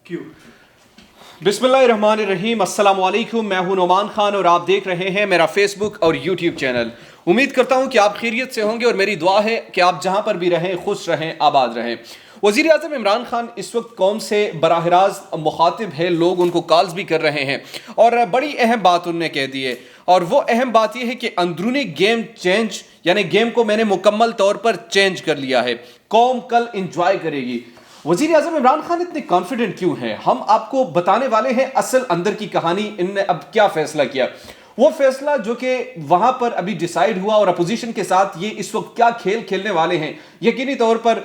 क्यों? बिस्मिल्लाहिर्रहमानिर्रहीम, अस्सलाम वालेकुम। मैं हूं नोमान खान और आप देख रहे हैं मेरा फेसबुक और यूट्यूब चैनल। उम्मीद करता हूं कि आप खैरियत से होंगे और मेरी दुआ है कि आप जहां पर भी रहें खुश रहें, आबाद रहें। वज़ीर आज़म इमरान खान इस वक्त कौम से बराह रास्त मुखातिब है, लोग उनको कॉल्स भी कर रहे हैं और बड़ी अहम बात उन्होंने कह दी है। और वो अहम बात यह है कि अंदरूनी गेम चेंज, यानी गेम को मैंने मुकम्मल तौर पर चेंज कर लिया है, कौम कल इंजॉय करेगी। वज़ीर आज़म इमरान खान इतने कॉन्फिडेंट क्यों हैं? हम आपको बताने वाले हैं असल अंदर की कहानी। इनने अब क्या फैसला किया, वो फैसला जो कि वहां पर अभी डिसाइड हुआ और अपोजिशन के साथ ये इस वक्त क्या खेल खेलने वाले हैं, यकीनी तौर पर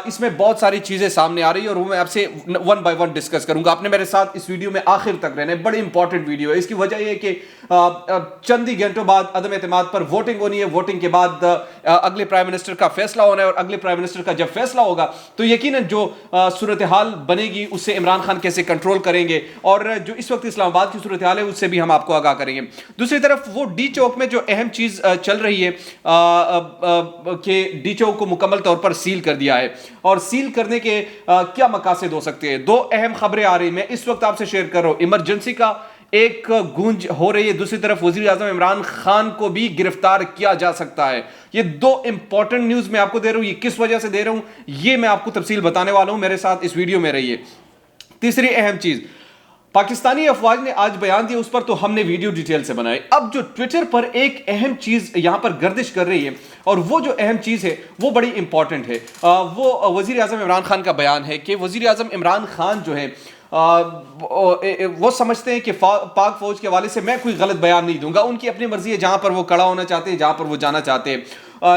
इसमें बहुत सारी चीजें सामने आ रही है और वो मैं आपसे वन बाय वन डिस्कस करूंगा। आपने मेरे साथ इस वीडियो में आखिर तक रहना है, बड़ी इंपॉर्टेंट वीडियो है। इसकी वजह यह है कि चंद ही घंटों बाद अदम एतमाद पर वोटिंग होनी है। वोटिंग के बाद अगले प्राइम मिनिस्टर का फैसला होना है और अगले प्राइम मिनिस्टर का जब फैसला होगा तो यकीनन जो सूरत हाल बनेगी उससे इमरान खान कैसे कंट्रोल करेंगे और जो इस वक्त इस्लामाबाद की सूरत हाल है उससे भी हम आपको आगाह करेंगे। दूसरी तरफ वो डी चौक में जो अहम चीज चल रही है कि डी चौक को मुकम्मल तौर पर सील कर दिया है और सील करने के क्या मकासद हो सकते हैं। दो अहम खबरें आ रही, मैं इस वक्त आपसे शेयर कर रहा हूं। इमरजेंसी का एक गूंज हो रही है, दूसरी तरफ वज़ीर आज़म इमरान खान को भी गिरफ्तार किया जा सकता है। ये दो इंपॉर्टेंट न्यूज मैं आपको दे रहा हूं। ये किस वजह से दे रहा हूं ये मैं आपको तफसील बताने वाला हूं, मेरे साथ इस वीडियो में रहिए। तीसरी अहम चीज, पाकिस्तानी अफवाज ने आज बयान दिया, उस पर तो हमने वीडियो डिटेल से बनाई। अब जो ट्विटर पर एक अहम चीज यहां पर गर्दिश कर रही है और वो जो अहम चीज है वो बड़ी इंपॉर्टेंट है। वो वज़ीर आज़म इमरान खान का बयान है कि वज़ीर आज़म इमरान खान जो है वो समझते हैं कि पाक फौज के हवाले से मैं कोई गलत बयान नहीं दूंगा। उनकी अपनी मर्जी है, जहां पर वो खड़ा होना चाहते हैं, जहां पर वो जाना चाहते हैं।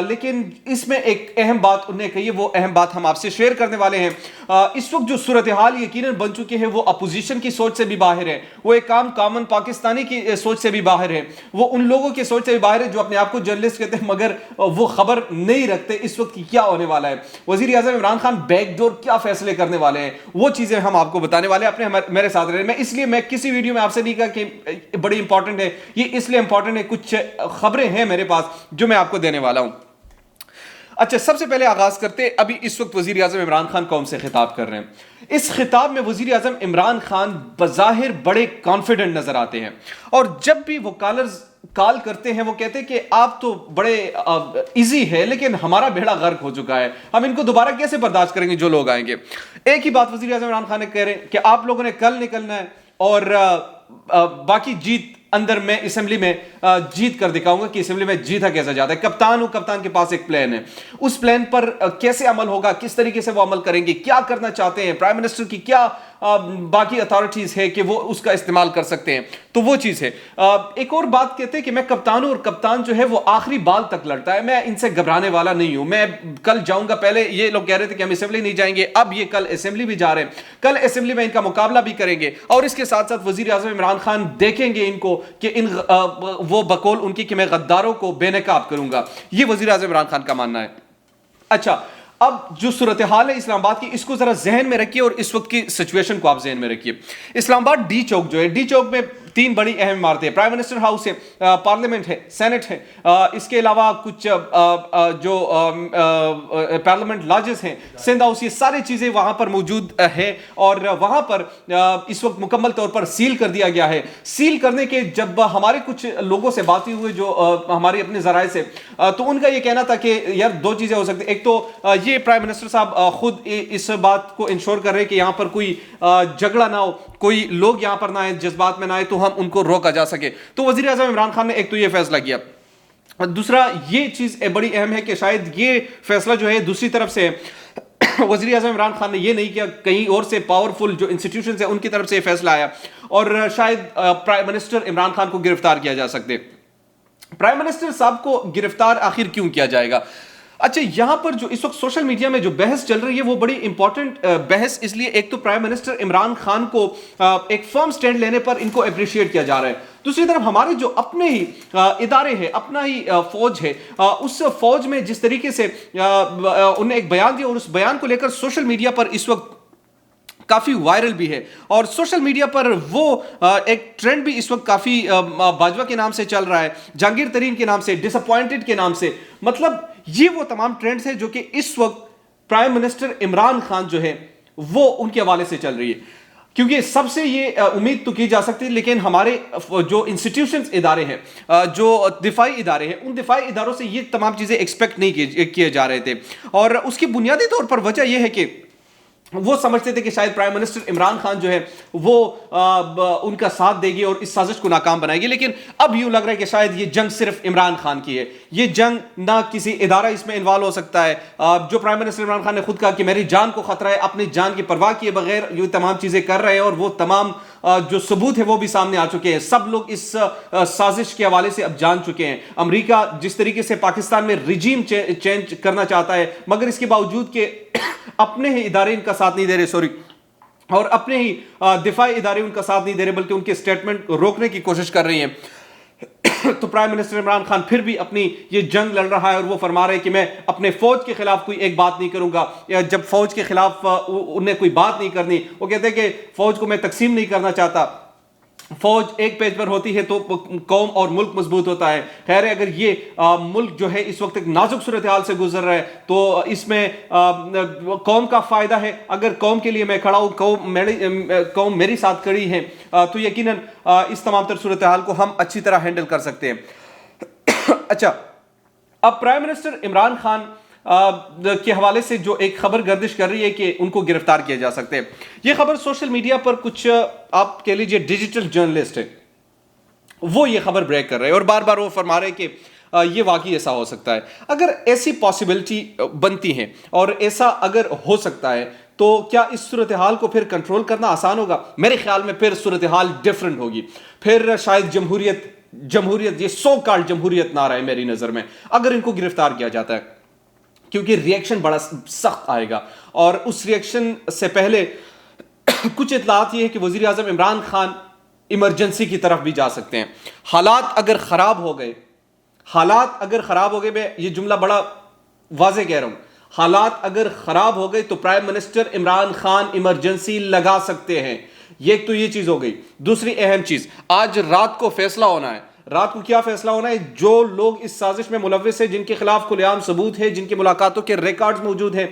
लेकिन इसमें एक अहम बात उन्होंने कही है, वो अहम बात हम आपसे शेयर करने वाले हैं। इस वक्त जो सूरत हाल यकीनन बन चुकी है वो अपोजिशन की सोच से भी बाहर है, वो एक कामन पाकिस्तानी की सोच से भी बाहर है, वो उन लोगों की सोच से भी बाहर है जो अपने आप को जर्नलिस्ट कहते हैं मगर वो खबर नहीं रखते इस वक्त की क्या होने वाला है। वज़ीर आज़म इमरान खान बैकडोर क्या फैसले करने वाले हैं वो चीजें हम आपको बताने वाले हैं। अपने मेरे साथ रहे, मैं किसी वीडियो में आपसे नहीं कहा कि बड़ी इंपॉर्टेंट है, ये इसलिए इंपॉर्टेंट है कुछ खबरें हैं मेरे पास जो मैं आपको देने वाला हूं। अच्छा, सबसे पहले आगाज करते, अभी इस वक्त वज़ीर आज़म इमरान खान कौम से खिताब कर रहे हैं। इस खिताब में वज़ीर आज़म इमरान खान बज़ाहिर बड़े कॉन्फिडेंट नजर आते हैं और जब भी वो कॉल करते हैं वो कहते हैं कि आप तो बड़े इजी है लेकिन हमारा बेड़ा गर्क हो चुका है, हम इनको दोबारा कैसे बर्दाश्त करेंगे जो लोग आएंगे। एक ही बात वज़ीर आज़म इमरान खान ने कह रहे हैं कि आप लोगों ने कल निकलना है और बाकी जीत अंदर में असेंबली में जीत कर दिखाऊंगा कि असेंबली में जीता कैसे जाता है। कप्तान हूं, कप्तान के पास एक प्लान है, उस प्लान पर कैसे अमल होगा, किस तरीके से वो अमल करेंगे, क्या करना चाहते हैं, प्राइम मिनिस्टर की क्या बाकी अथॉरिटीज है कि वो उसका इस्तेमाल कर सकते हैं, तो वो चीज है। एक और बात कहते हैं कि मैं कप्तान हूं और कप्तान जो है वो आखिरी बाल तक लड़ता है, मैं इनसे घबराने वाला नहीं हूं, मैं कल जाऊंगा। पहले ये लोग कह रहे थे कि हम असेंबली नहीं जाएंगे, अब ये कल असेंबली भी जा रहे हैं, कल असेंबली में इनका मुकाबला भी करेंगे और इसके साथ साथ वज़ीर आज़म इमरान खान देखेंगे इनको कि इन वो बकौल उनकी कि मैं गद्दारों को बेनकाब करूंगा। ये वज़ीर आज़म इमरान खान का मानना है। अच्छा, अब जो सूरत हाल है इस्लामाबाद की, इसको जरा जहन में रखिए और इस वक्त की सिचुएशन को आप जहन में रखिए। इस्लामाबाद डी चौक जो है, डी चौक में तीन बड़ी अहम इमारतें, प्राइम मिनिस्टर हाउस है, पार्लियामेंट है, सेनेट है, इसके अलावा कुछ जो पार्लियामेंट लॉजेस हैं, सिंध हाउस, ये सारी चीजें वहां पर मौजूद है और वहां पर इस वक्त मुकम्मल तौर पर सील कर दिया गया है। सील करने के जब हमारे कुछ लोगों से बात हुई जो हमारे अपने जराए से, तो उनका ये कहना था कि यार दो चीजें हो सकती, एक तो ये प्राइम मिनिस्टर साहब खुद इस बात को इंश्योर कर रहे हैं कि यहां पर कोई झगड़ा ना हो, कोई लोग यहां पर ना आए, जज्बात में ना आए, तो हम उनको रोका जा सके। तो वज़ीर आज़म इमरान खान ने एक तो ये फैसला किया। दूसरा ये चीज बड़ी अहम है कि शायद ये फैसला जो है दूसरी तरफ से वज़ीर आज़म इमरान खान ने ये नहीं किया, कहीं और से पावरफुल जो इंस्टीट्यूशंस है उनकी तरफ से फैसला आया और शायद प्राइम मिनिस्टर इमरान खान को गिरफ्तार किया जा सकते। प्राइम मिनिस्टर साहब को गिरफ्तार आखिर क्यों किया जाएगा? अच्छा, यहां पर जो इस वक्त सोशल मीडिया में जो बहस चल रही है वो बड़ी इंपॉर्टेंट बहस, इसलिए एक तो प्राइम मिनिस्टर इमरान खान को एक फर्म स्टैंड लेने पर इनको अप्रिशिएट किया जा रहा है, दूसरी तरफ हमारे जो अपने ही इदारे हैं, अपना ही फौज है, उस फौज में जिस तरीके से उन्हें एक बयान दिया और उस बयान को लेकर सोशल मीडिया पर इस वक्त काफी वायरल भी है और सोशल मीडिया पर वो एक ट्रेंड भी इस वक्त काफी बाजवा के नाम से चल रहा है, जहांगीर तरीन के नाम से, डिसअपॉइंटेड के नाम से। मतलब ये वो तमाम ट्रेंड्स हैं जो कि इस वक्त प्राइम मिनिस्टर इमरान खान जो है वो उनके हवाले से चल रही है। کیونکہ سب سے یہ امید تو کی جا سکتی ہے، لیکن ہمارے جو انسٹیٹیوشنز ادارے ہیں، جو دفاعی ادارے ہیں، ان دفاعی اداروں سے یہ تمام چیزیں ایکسپیکٹ نہیں کیے جا رہے تھے، اور اس کی بنیادی طور پر وجہ یہ ہے کہ وہ سمجھتے تھے کہ شاید پرائم منسٹر عمران خان جو ہے وہ ان کا ساتھ دے گی اور اس سازش کو ناکام بنائے گی، لیکن اب یوں لگ رہا ہے کہ شاید یہ جنگ صرف عمران خان کی ہے، یہ جنگ نہ کسی ادارہ اس میں انوالو ہو سکتا ہے۔ جو پرائم منسٹر عمران خان نے خود کہا کہ میری جان کو خطرہ ہے، اپنی جان کی پرواہ کیے بغیر یہ تمام چیزیں کر رہے ہیں، اور وہ تمام جو ثبوت ہے وہ بھی سامنے آ چکے ہیں، سب لوگ اس سازش کے حوالے سے اب جان چکے ہیں۔ امریکہ جس طریقے سے پاکستان میں رجیم چینج کرنا چاہتا ہے، مگر اس کے باوجود کہ اپنے ہی ادارے ان کا ساتھ نہیں دے رہے، اور اپنے ہی دفاعی ادارے ان کا ساتھ نہیں دے رہے، بلکہ ان کے سٹیٹمنٹ روکنے کی کوشش کر رہی ہیں، تو پرائم منسٹر عمران خان پھر بھی اپنی یہ جنگ لڑ رہا ہے، اور وہ فرما رہے ہیں کہ میں اپنے فوج کے خلاف کوئی ایک بات نہیں کروں گا، یا جب فوج کے خلاف انہیں کوئی بات نہیں کرنی، وہ کہتے ہیں کہ فوج کو میں تقسیم نہیں کرنا چاہتا، فوج ایک پیج پر ہوتی ہے تو قوم اور ملک مضبوط ہوتا ہے۔ خیر ہے، اگر یہ ملک جو ہے اس وقت ایک نازک صورتحال سے گزر رہا ہے تو اس میں قوم کا فائدہ ہے، اگر قوم کے لیے میں کھڑا ہوں، قوم میری ساتھ کھڑی ہے، تو یقیناً اس تمام تر صورتحال کو ہم اچھی طرح ہینڈل کر سکتے ہیں۔ اچھا، اب پرائم منسٹر عمران خان کے حوالے سے جو ایک خبر گردش کر رہی ہے کہ ان کو گرفتار کیا جا سکتے ہیں، یہ خبر سوشل میڈیا پر کچھ آپ کہہ لیجئے ڈیجیٹل جرنلسٹ ہیں، وہ یہ خبر بریک کر رہے ہیں، اور بار بار وہ فرما رہے ہیں کہ یہ واقعی ایسا ہو سکتا ہے۔ اگر ایسی پاسبلٹی بنتی ہے اور ایسا اگر ہو سکتا ہے تو کیا اس صورتحال کو پھر کنٹرول کرنا آسان ہوگا؟ میرے خیال میں پھر صورتحال ڈیفرنٹ ہوگی، پھر شاید جمہوریت یہ سو کالڈ جمہوریت نہ رہے میری نظر میں، اگر ان کو گرفتار کیا جاتا ہے، کیونکہ ریئیکشن بڑا سخت آئے گا، اور اس ریئیکشن سے پہلے کچھ اطلاعات یہ ہے کہ وزیر اعظم عمران خان ایمرجنسی کی طرف بھی جا سکتے ہیں۔ حالات اگر خراب ہو گئے، میں یہ جملہ بڑا واضح کہہ رہا ہوں، حالات اگر خراب ہو گئے تو prime minister Imran Khan emergency لگا سکتے ہیں۔ یہ تو یہ چیز ہو گئی۔ دوسری اہم چیز، آج رات کو فیصلہ ہونا ہے۔ رات کو کیا فیصلہ ہونا ہے؟ جو لوگ اس سازش میں ملوث ہیں، جن کے خلاف کھلے عام ثبوت ہے، جن کی ملاقاتوں کے ریکارڈز موجود ہیں،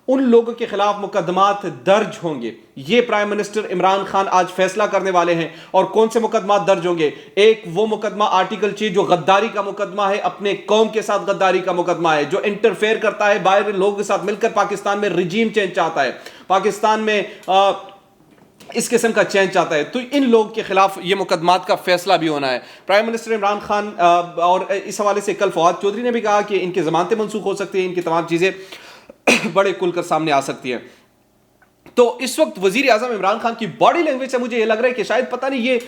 ان لوگوں کے خلاف مقدمات درج ہوں گے۔ یہ پرائم منسٹر عمران خان آج فیصلہ کرنے والے ہیں، اور کون سے مقدمات درج ہوں گے؟ ایک وہ مقدمہ آرٹیکل 6 جو غداری کا مقدمہ ہے، اپنے قوم کے ساتھ غداری کا مقدمہ ہے، جو انٹرفیئر کرتا ہے باہر لوگوں کے ساتھ مل کر پاکستان میں رجیم چینج چاہتا ہے، پاکستان میں اس قسم کا چینج چاہتا ہے، تو ان لوگوں کے خلاف یہ مقدمات کا فیصلہ بھی ہونا ہے۔ پرائم منسٹر عمران خان اور اس حوالے سے کل فواد چودھری نے بھی کہا کہ ان کی ضمانتیں منسوخ ہو سکتی ہیں، ان کی تمام چیزیں بڑے کھل کر سامنے آ سکتی ہیں۔ تو اس وقت وزیر اعظم عمران خان کی باڈی لینگویج سے مجھے یہ لگ رہا ہے کہ شاید پتہ نہیں یہ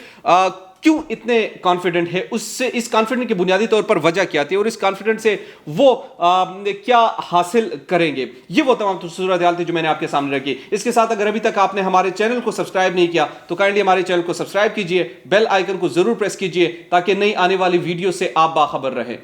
کیوں اتنے کانفیڈنٹ ہے، اس کانفیڈنٹ کی بنیادی طور پر وجہ کیا تھی، اور اس کانفیڈنٹ سے وہ کیا حاصل کریں گے، یہ وہ تمام صورتحال تھی جو میں نے آپ کے سامنے رکھی۔ اس کے ساتھ اگر ابھی تک آپ نے ہمارے چینل کو سبسکرائب نہیں کیا تو کائنڈلی ہمارے چینل کو سبسکرائب کیجئے، بیل آئیکن کو ضرور پریس کیجئے تاکہ نئی آنے والی ویڈیو سے آپ باخبر رہیں۔